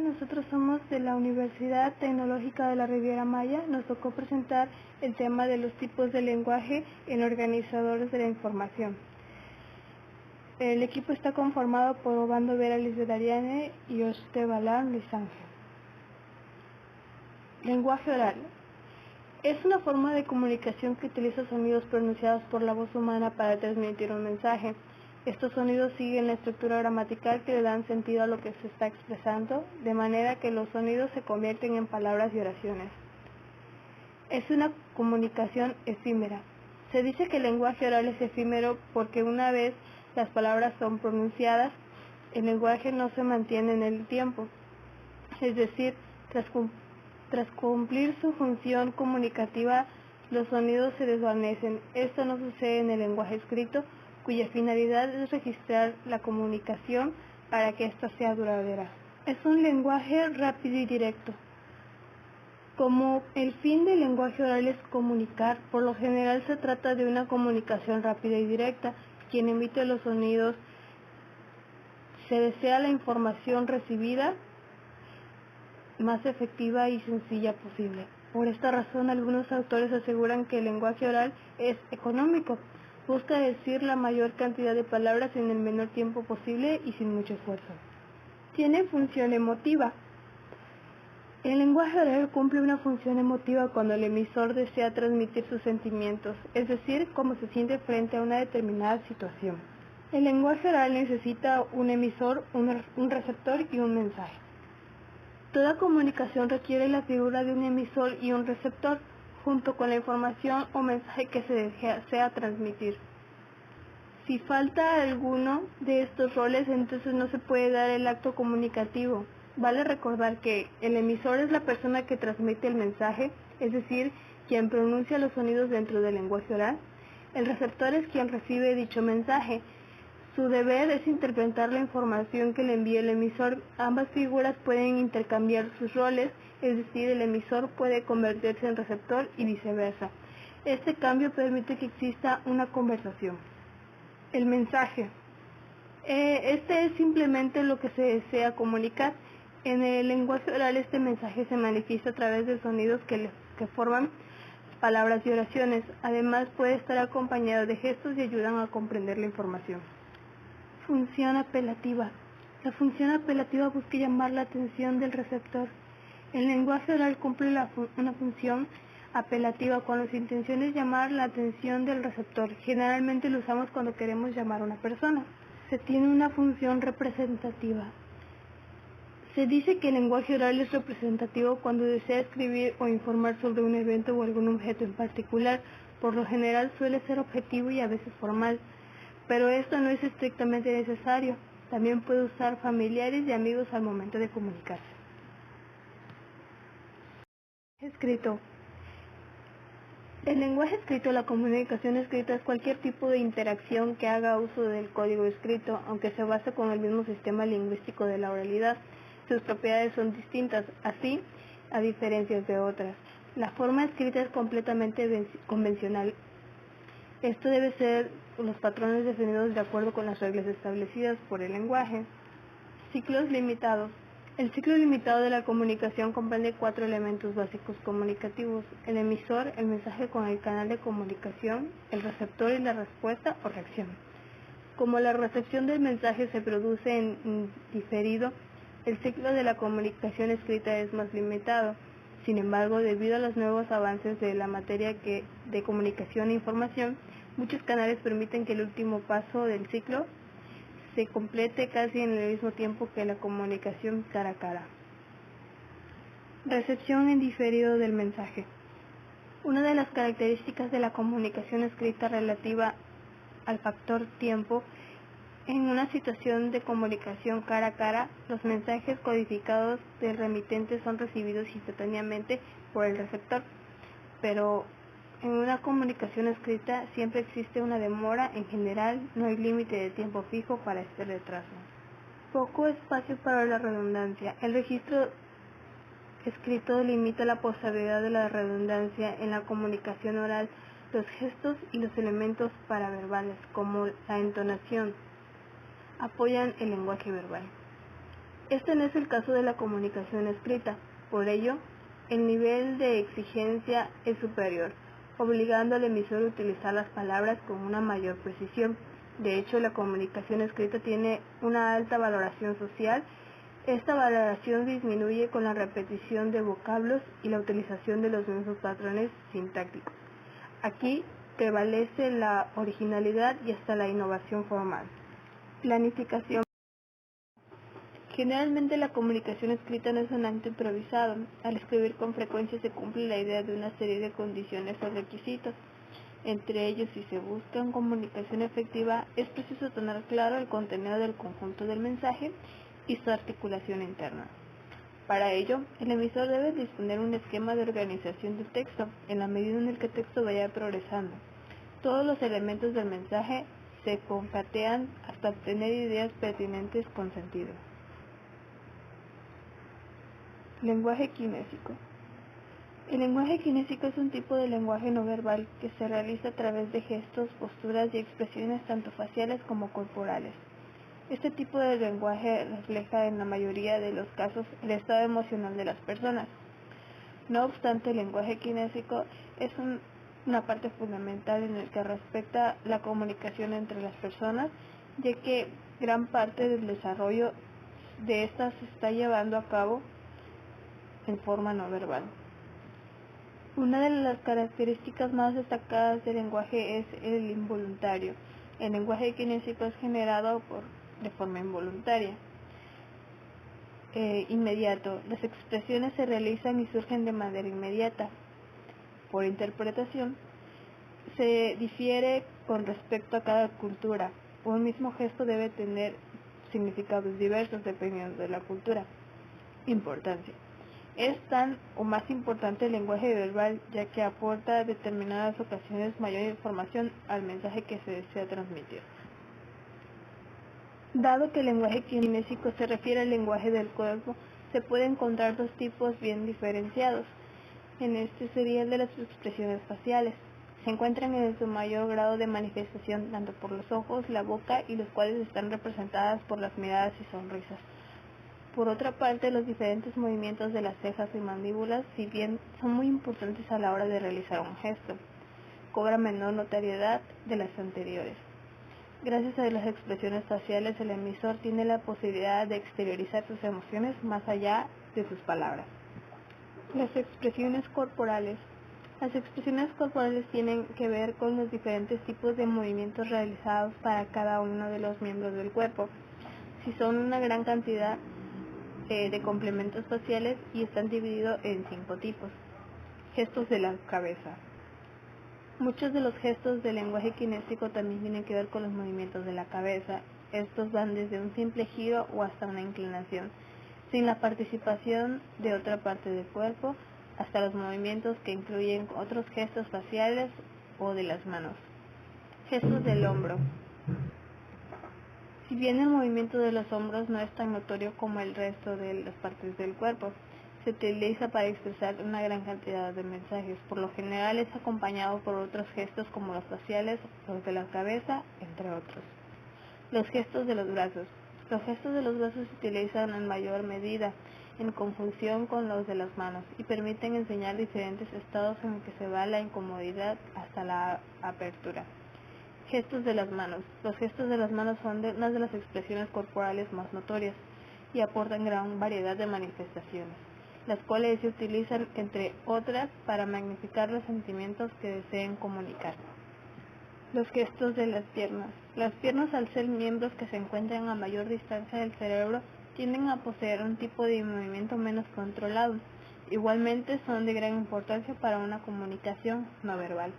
nosotros somos de la Universidad Tecnológica de la Riviera Maya. Nos tocó presentar el tema de los tipos de lenguaje en organizadores de la información. El equipo está conformado por Obando Vera Lisbeth y Oste Balán Luis Ángel. Lenguaje oral. Es una forma de comunicación que utiliza sonidos pronunciados por la voz humana para transmitir un mensaje. Estos sonidos siguen la estructura gramatical que le dan sentido a lo que se está expresando, de manera que los sonidos se convierten en palabras y oraciones. Es una comunicación efímera. Se dice que el lenguaje oral es efímero porque una vez las palabras son pronunciadas, el lenguaje no se mantiene en el tiempo. Es decir, tras cumplir su función comunicativa, los sonidos se desvanecen. Esto no sucede en el lenguaje escrito, cuya finalidad es registrar la comunicación para que ésta sea duradera. Es un lenguaje rápido y directo. Como el fin del lenguaje oral es comunicar, por lo general se trata de una comunicación rápida y directa. Quien emite los sonidos se desea la información recibida más efectiva y sencilla posible. Por esta razón, algunos autores aseguran que el lenguaje oral es económico. Busca decir la mayor cantidad de palabras en el menor tiempo posible y sin mucho esfuerzo. Tiene función emotiva. El lenguaje oral cumple una función emotiva cuando el emisor desea transmitir sus sentimientos, es decir, cómo se siente frente a una determinada situación. El lenguaje oral necesita un emisor, un receptor y un mensaje. Toda comunicación requiere la figura de un emisor y un receptor, junto con la información o mensaje que se desea transmitir. Si falta alguno de estos roles, entonces no se puede dar el acto comunicativo. Vale recordar que el emisor es la persona que transmite el mensaje, es decir, quien pronuncia los sonidos dentro del lenguaje oral. El receptor es quien recibe dicho mensaje. Su deber es interpretar la información que le envía el emisor. Ambas figuras pueden intercambiar sus roles, es decir, el emisor puede convertirse en receptor y viceversa. Este cambio permite que exista una conversación. El mensaje. Este es simplemente lo que se desea comunicar. En el lenguaje oral este mensaje se manifiesta a través de sonidos que forman palabras y oraciones. Además puede estar acompañado de gestos y ayudan a comprender la información. Función apelativa. La función apelativa busca llamar la atención del receptor. El lenguaje oral cumple una función apelativa cuando su intención es llamar la atención del receptor. Generalmente lo usamos cuando queremos llamar a una persona. Se tiene una función representativa. Se dice que el lenguaje oral es representativo cuando desea escribir o informar sobre un evento o algún objeto en particular. Por lo general suele ser objetivo y a veces formal, pero esto no es estrictamente necesario. También puede usar familiares y amigos al momento de comunicarse. Escrito. El lenguaje escrito, la comunicación escrita, es cualquier tipo de interacción que haga uso del código escrito, aunque se base con el mismo sistema lingüístico de la oralidad. Sus propiedades son distintas, así, a diferencia de otras. La forma escrita es completamente convencional. Esto debe ser los patrones definidos de acuerdo con las reglas establecidas por el lenguaje. Ciclos limitados. El ciclo limitado de la comunicación comprende 4 elementos básicos comunicativos: el emisor, el mensaje con el canal de comunicación, el receptor y la respuesta o reacción. Como la recepción del mensaje se produce en diferido, el ciclo de la comunicación escrita es más limitado. Sin embargo, debido a los nuevos avances de la materia de comunicación e información, muchos canales permiten que el último paso del ciclo se complete casi en el mismo tiempo que la comunicación cara a cara. Recepción en diferido del mensaje. Una de las características de la comunicación escrita relativa al factor tiempo. En una situación de comunicación cara a cara, los mensajes codificados del remitente son recibidos instantáneamente por el receptor, pero en una comunicación escrita siempre existe una demora. En general, no hay límite de tiempo fijo para este retraso. Poco espacio para la redundancia. El registro escrito limita la posibilidad de la redundancia. En la comunicación oral, los gestos y los elementos paraverbales, como la entonación, apoyan el lenguaje verbal. Este no es el caso de la comunicación escrita. Por ello, el nivel de exigencia es superior, obligando al emisor a utilizar las palabras con una mayor precisión. De hecho, la comunicación escrita tiene una alta valoración social. Esta valoración disminuye con la repetición de vocablos y la utilización de los mismos patrones sintácticos. Aquí prevalece la originalidad y hasta la innovación formal. Planificación. Generalmente la comunicación escrita no es un acto improvisado. Al escribir con frecuencia se cumple la idea de una serie de condiciones o requisitos. Entre ellos, si se busca una comunicación efectiva, es preciso tener claro el contenido del conjunto del mensaje y su articulación interna. Para ello, el emisor debe disponer un esquema de organización del texto, en la medida en el que el texto vaya progresando. Todos los elementos del mensaje se concatenan hasta obtener ideas pertinentes con sentido. Lenguaje kinésico. El lenguaje kinésico es un tipo de lenguaje no verbal que se realiza a través de gestos, posturas y expresiones tanto faciales como corporales. Este tipo de lenguaje refleja en la mayoría de los casos el estado emocional de las personas. No obstante, el lenguaje kinésico es una parte fundamental en el que respecta la comunicación entre las personas, ya que gran parte del desarrollo de estas se está llevando a cabo en forma no verbal. Una de las características más destacadas del lenguaje es el involuntario. El lenguaje kinésico es generado de forma involuntaria. Inmediato. Las expresiones se realizan y surgen de manera inmediata. Por interpretación, se difiere con respecto a cada cultura. Un mismo gesto debe tener significados diversos dependiendo de la cultura. Importancia. Es tan o más importante el lenguaje verbal, ya que aporta en determinadas ocasiones mayor información al mensaje que se desea transmitir. Dado que el lenguaje kinésico se refiere al lenguaje del cuerpo, se pueden encontrar dos tipos bien diferenciados. En este sería el de las expresiones faciales. Se encuentran en su mayor grado de manifestación tanto por los ojos, la boca y los cuales están representadas por las miradas y sonrisas. Por otra parte, los diferentes movimientos de las cejas y mandíbulas, si bien son muy importantes a la hora de realizar un gesto, cobran menor notoriedad de las anteriores. Gracias a las expresiones faciales, el emisor tiene la posibilidad de exteriorizar sus emociones más allá de sus palabras. Las expresiones corporales. Las expresiones corporales tienen que ver con los diferentes tipos de movimientos realizados para cada uno de los miembros del cuerpo. Si son una gran cantidad de complementos faciales y están divididos en 5 tipos. Gestos de la cabeza. Muchos de los gestos del lenguaje kinésico también tienen que ver con los movimientos de la cabeza. Estos van desde un simple giro o hasta una inclinación, sin la participación de otra parte del cuerpo, hasta los movimientos que incluyen otros gestos faciales o de las manos. Gestos del hombro. Si bien el movimiento de los hombros no es tan notorio como el resto de las partes del cuerpo, se utiliza para expresar una gran cantidad de mensajes. Por lo general es acompañado por otros gestos como los faciales, los de la cabeza, entre otros. Los gestos de los brazos. Los gestos de los brazos se utilizan en mayor medida en conjunción con los de las manos y permiten enseñar diferentes estados en los que se va la incomodidad hasta la apertura. Gestos de las manos. Los gestos de las manos son una de las expresiones corporales más notorias y aportan gran variedad de manifestaciones, las cuales se utilizan, entre otras, para magnificar los sentimientos que deseen comunicar. Los gestos de las piernas. Las piernas, al ser miembros que se encuentran a mayor distancia del cerebro, tienden a poseer un tipo de movimiento menos controlado. Igualmente son de gran importancia para una comunicación no verbal.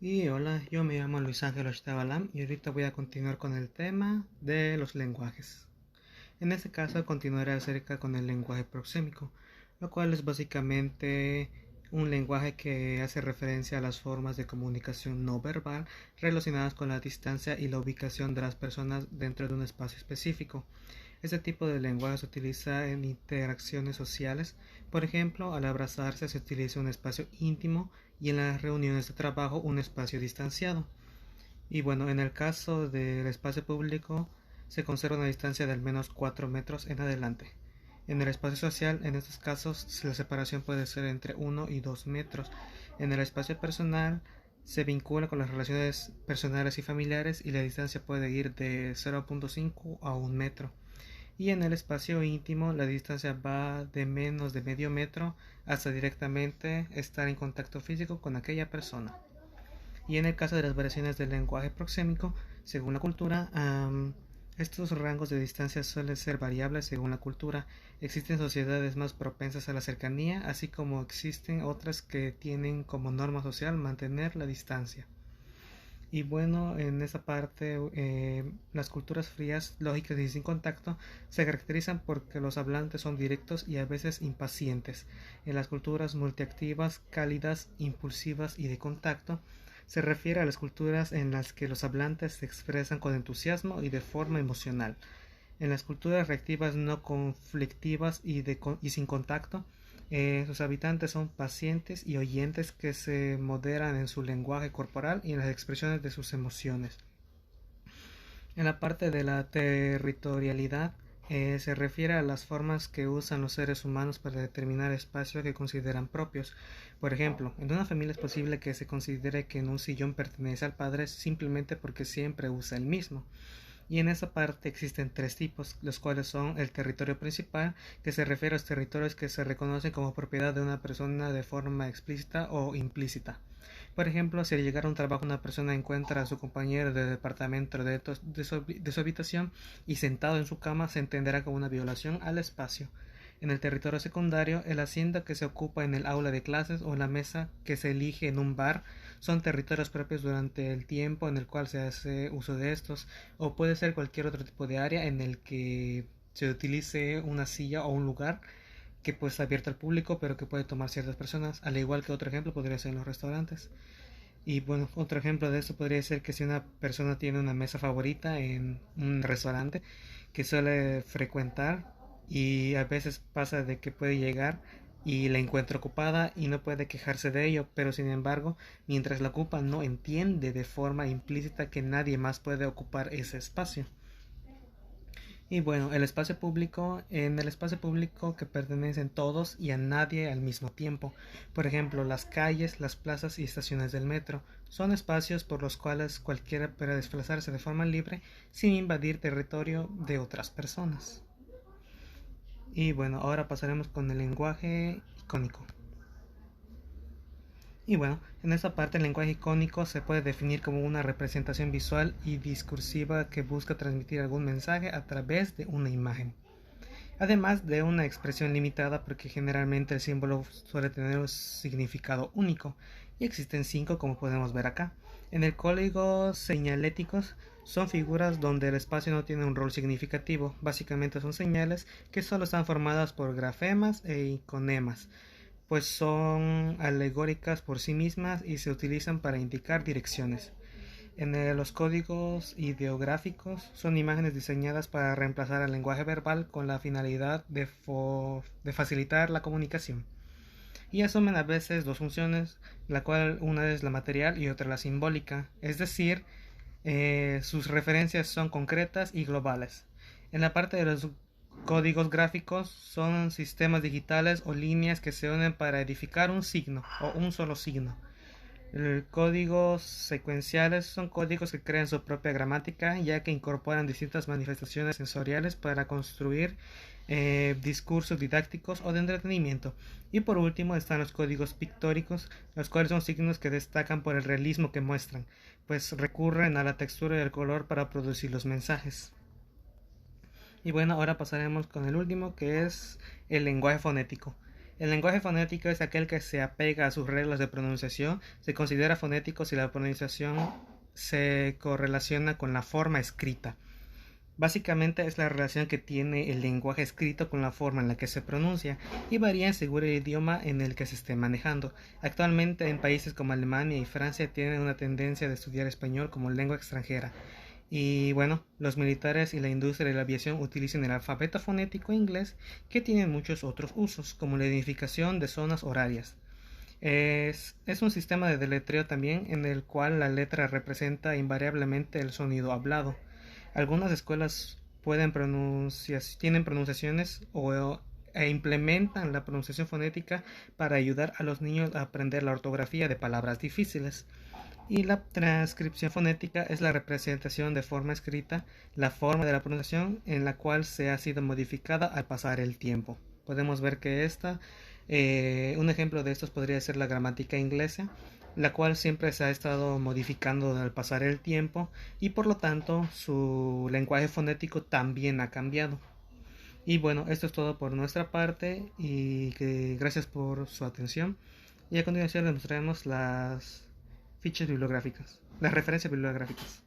Y hola, yo me llamo Luis Ángel Oshtabalam y ahorita voy a continuar con el tema de los lenguajes. En este caso continuaré acerca con el lenguaje proxémico, lo cual es básicamente un lenguaje que hace referencia a las formas de comunicación no verbal relacionadas con la distancia y la ubicación de las personas dentro de un espacio específico. Este tipo de lenguaje se utiliza en interacciones sociales. Por ejemplo, al abrazarse se utiliza un espacio íntimo y en las reuniones de trabajo un espacio distanciado. Y bueno, en el caso del espacio público se conserva una distancia de al menos 4 metros en adelante. En el espacio social, en estos casos, la separación puede ser entre 1 y 2 metros. En el espacio personal, se vincula con las relaciones personales y familiares y la distancia puede ir de 0.5 a 1 metro. Y en el espacio íntimo, la distancia va de menos de medio metro hasta directamente estar en contacto físico con aquella persona. Y en el caso de las variaciones del lenguaje proxémico, según la cultura, estos rangos de distancia suelen ser variables según la cultura. Existen sociedades más propensas a la cercanía, así como existen otras que tienen como norma social mantener la distancia. Y bueno, en esa parte, las culturas frías, lógicas y sin contacto se caracterizan porque los hablantes son directos y a veces impacientes. En las culturas multiactivas, cálidas, impulsivas y de contacto, se refiere a las culturas en las que los hablantes se expresan con entusiasmo y de forma emocional. En las culturas reactivas no conflictivas y sin contacto, sus habitantes son pacientes y oyentes que se moderan en su lenguaje corporal y en las expresiones de sus emociones. En la parte de la territorialidad, se refiere a las formas que usan los seres humanos para determinar espacios que consideran propios. Por ejemplo, en una familia es posible que se considere que en un sillón pertenece al padre simplemente porque siempre usa el mismo. Y en esa parte existen tres tipos, los cuales son el territorio principal, que se refiere a los territorios que se reconocen como propiedad de una persona de forma explícita o implícita. Por ejemplo, si al llegar a un trabajo una persona encuentra a su compañero de departamento de su habitación y sentado en su cama, se entenderá como una violación al espacio. En el territorio secundario, el asiento que se ocupa en el aula de clases o la mesa que se elige en un bar son territorios propios durante el tiempo en el cual se hace uso de estos, o puede ser cualquier otro tipo de área en el que se utilice una silla o un lugar que puede estar abierto al público pero que puede tomar ciertas personas, al igual que otro ejemplo podría ser en los restaurantes. Y bueno, otro ejemplo de esto podría ser que si una persona tiene una mesa favorita en un restaurante que suele frecuentar y a veces pasa de que puede llegar y la encuentra ocupada y no puede quejarse de ello, pero sin embargo, mientras la ocupa no entiende de forma implícita que nadie más puede ocupar ese espacio. Y bueno, en el espacio público que pertenecen todos y a nadie al mismo tiempo. Por ejemplo, las calles, las plazas y estaciones del metro son espacios por los cuales cualquiera puede desplazarse de forma libre sin invadir territorio de otras personas. Y bueno, ahora pasaremos con el lenguaje icónico. Y bueno, en esta parte el lenguaje icónico se puede definir como una representación visual y discursiva que busca transmitir algún mensaje a través de una imagen. Además de una expresión limitada porque generalmente el símbolo suele tener un significado único y existen 5 como podemos ver acá. En el código señaléticos son figuras donde el espacio no tiene un rol significativo, básicamente son señales que solo están formadas por grafemas e iconemas, pues son alegóricas por sí mismas y se utilizan para indicar direcciones. Los códigos ideográficos son imágenes diseñadas para reemplazar el lenguaje verbal con la finalidad de facilitar la comunicación. Y asumen a veces dos funciones, la cual una es la material y otra la simbólica, es decir, sus referencias son concretas y globales. En la parte de los códigos gráficos son sistemas digitales o líneas que se unen para edificar un signo o un solo signo. Códigos secuenciales son códigos que crean su propia gramática, ya que incorporan distintas manifestaciones sensoriales para construir discursos didácticos o de entretenimiento. Y por último están los códigos pictóricos, los cuales son signos que destacan por el realismo que muestran, pues recurren a la textura y el color para producir los mensajes. Y bueno, ahora pasaremos con el último, que es el lenguaje fonético. El lenguaje fonético es aquel que se apega a sus reglas de pronunciación. Se considera fonético si la pronunciación se correlaciona con la forma escrita. Básicamente es la relación que tiene el lenguaje escrito con la forma en la que se pronuncia y varía según el idioma en el que se esté manejando. Actualmente en países como Alemania y Francia tienen una tendencia de estudiar español como lengua extranjera. Y bueno, los militares y la industria de la aviación utilizan el alfabeto fonético inglés, que tiene muchos otros usos, como la identificación de zonas horarias. Es un sistema de deletreo también en el cual la letra representa invariablemente el sonido hablado. Algunas escuelas tienen pronunciaciones e implementan la pronunciación fonética para ayudar a los niños a aprender la ortografía de palabras difíciles. Y la transcripción fonética es la representación de forma escrita, la forma de la pronunciación en la cual se ha sido modificada al pasar el tiempo. Podemos ver que un ejemplo de estos podría ser la gramática inglesa, la cual siempre se ha estado modificando al pasar el tiempo y por lo tanto su lenguaje fonético también ha cambiado. Y bueno, esto es todo por nuestra parte y gracias por su atención. Y a continuación les mostraremos las fichas bibliográficas, las referencias bibliográficas.